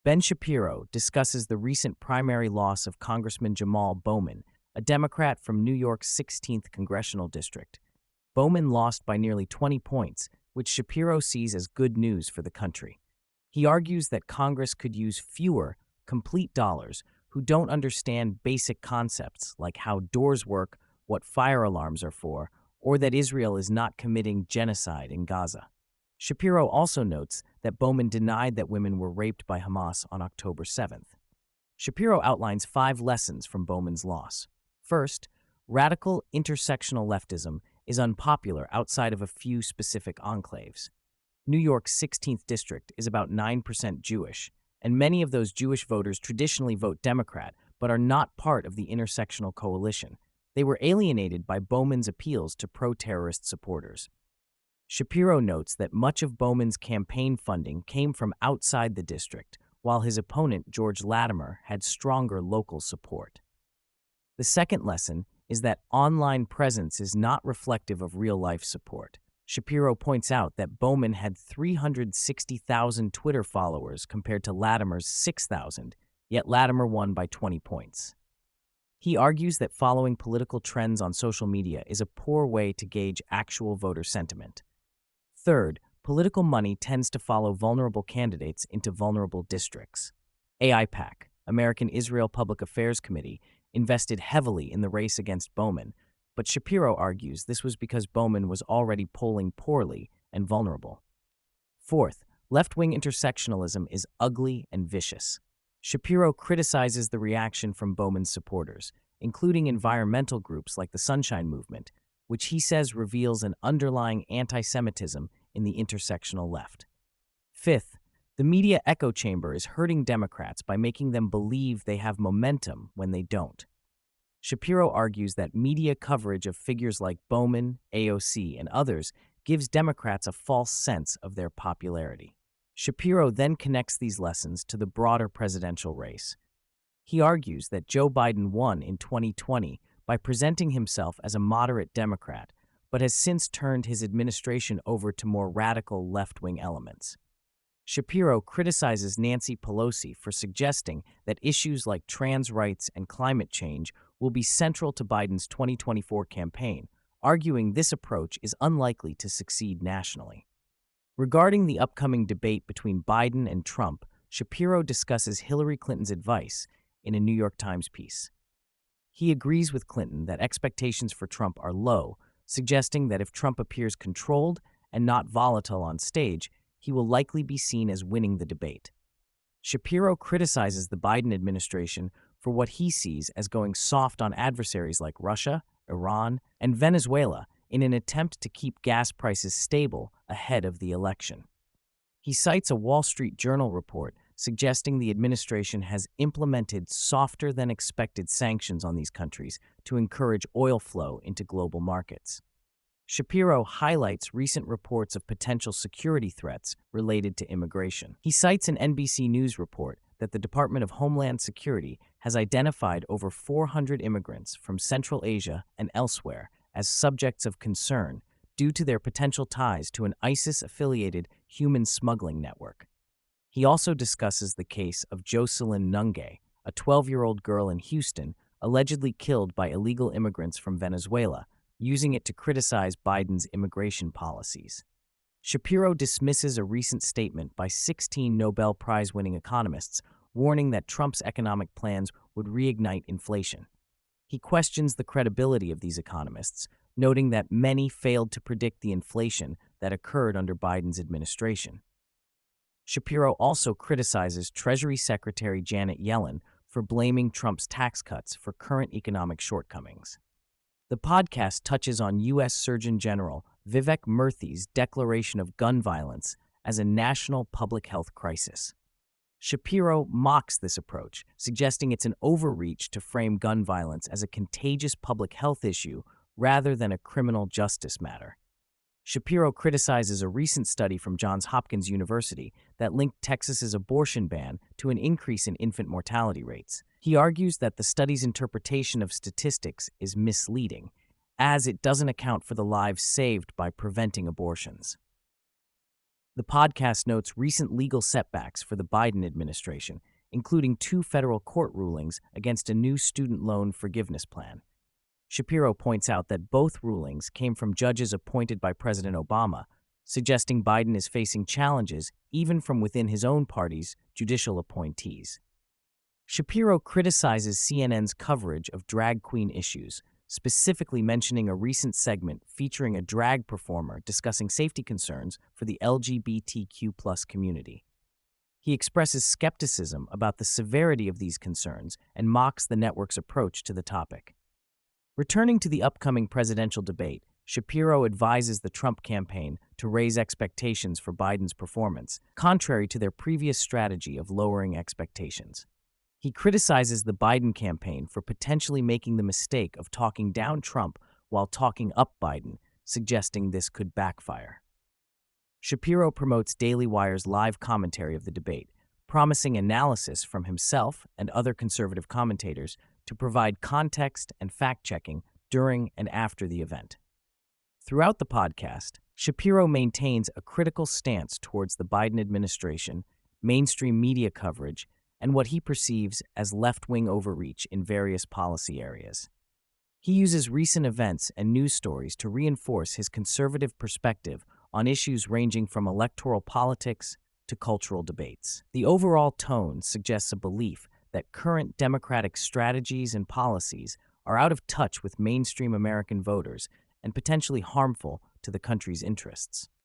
Ben Shapiro discusses the recent primary loss of Congressman Jamaal Bowman, a Democrat from New York's 16th congressional district. Bowman lost by nearly 20 points, which Shapiro sees as good news for the country. He argues that Congress could use fewer, complete dollars who don't understand basic concepts like how doors work, what fire alarms are for, or that Israel is not committing genocide in Gaza. Shapiro also notes that Bowman denied that women were raped by Hamas on October 7th. Shapiro outlines 5 lessons from Bowman's loss. First, radical intersectional leftism is unpopular outside of a few specific enclaves. New York's 16th district is about 9% Jewish, and many of those Jewish voters traditionally vote Democrat but are not part of the intersectional coalition. They were alienated by Bowman's appeals to pro-terrorist supporters. Shapiro notes that much of Bowman's campaign funding came from outside the district, while his opponent, George Latimer, had stronger local support. The second lesson is that online presence is not reflective of real-life support. Shapiro points out that Bowman had 360,000 Twitter followers compared to Latimer's 6,000, yet Latimer won by 20 points. He argues that following political trends on social media is a poor way to gauge actual voter sentiment. Third, political money tends to follow vulnerable candidates into vulnerable districts. AIPAC, American Israel Public Affairs Committee, invested heavily in the race against Bowman, but Shapiro argues this was because Bowman was already polling poorly and vulnerable. Fourth, left-wing intersectionalism is ugly and vicious. Shapiro criticizes the reaction from Bowman's supporters, including environmental groups like the Sunshine Movement, which he says reveals an underlying anti-Semitism in the intersectional left. Fifth, the media echo chamber is hurting Democrats by making them believe they have momentum when they don't. Shapiro argues that media coverage of figures like Bowman, AOC, and others gives Democrats a false sense of their popularity. Shapiro then connects these lessons to the broader presidential race. He argues that Joe Biden won in 2020 by presenting himself as a moderate Democrat, but has since turned his administration over to more radical left-wing elements. Shapiro criticizes Nancy Pelosi for suggesting that issues like trans rights and climate change will be central to Biden's 2024 campaign, arguing this approach is unlikely to succeed nationally. Regarding the upcoming debate between Biden and Trump, Shapiro discusses Hillary Clinton's advice in a New York Times piece. He agrees with Clinton that expectations for Trump are low, suggesting that if Trump appears controlled and not volatile on stage, he will likely be seen as winning the debate. Shapiro criticizes the Biden administration for what he sees as going soft on adversaries like Russia, Iran, and Venezuela in an attempt to keep gas prices stable ahead of the election. He cites a Wall Street Journal report suggesting the administration has implemented softer-than-expected sanctions on these countries to encourage oil flow into global markets. Shapiro highlights recent reports of potential security threats related to immigration. He cites an NBC News report that the Department of Homeland Security has identified over 400 immigrants from Central Asia and elsewhere as subjects of concern due to their potential ties to an ISIS-affiliated human smuggling network. He also discusses the case of Jocelyn Nunge, a 12-year-old girl in Houston allegedly killed by illegal immigrants from Venezuela, using it to criticize Biden's immigration policies. Shapiro dismisses a recent statement by 16 Nobel Prize-winning economists warning that Trump's economic plans would reignite inflation. He questions the credibility of these economists, noting that many failed to predict the inflation that occurred under Biden's administration. Shapiro also criticizes Treasury Secretary Janet Yellen for blaming Trump's tax cuts for current economic shortcomings. The podcast touches on U.S. Surgeon General Vivek Murthy's declaration of gun violence as a national public health crisis. Shapiro mocks this approach, suggesting it's an overreach to frame gun violence as a contagious public health issue rather than a criminal justice matter. Shapiro criticizes a recent study from Johns Hopkins University that linked Texas's abortion ban to an increase in infant mortality rates. He argues that the study's interpretation of statistics is misleading, as it doesn't account for the lives saved by preventing abortions. The podcast notes recent legal setbacks for the Biden administration, including 2 federal court rulings against a new student loan forgiveness plan. Shapiro points out that both rulings came from judges appointed by President Obama, suggesting Biden is facing challenges even from within his own party's judicial appointees. Shapiro criticizes CNN's coverage of drag queen issues, specifically mentioning a recent segment featuring a drag performer discussing safety concerns for the LGBTQ+ community. He expresses skepticism about the severity of these concerns and mocks the network's approach to the topic. Returning to the upcoming presidential debate, Shapiro advises the Trump campaign to raise expectations for Biden's performance, contrary to their previous strategy of lowering expectations. He criticizes the Biden campaign for potentially making the mistake of talking down Trump while talking up Biden, suggesting this could backfire. Shapiro promotes Daily Wire's live commentary of the debate, promising analysis from himself and other conservative commentators to provide context and fact-checking during and after the event. Throughout the podcast, Shapiro maintains a critical stance towards the Biden administration, mainstream media coverage, and what he perceives as left-wing overreach in various policy areas. He uses recent events and news stories to reinforce his conservative perspective on issues ranging from electoral politics to cultural debates. The overall tone suggests a belief that current Democratic strategies and policies are out of touch with mainstream American voters and potentially harmful to the country's interests.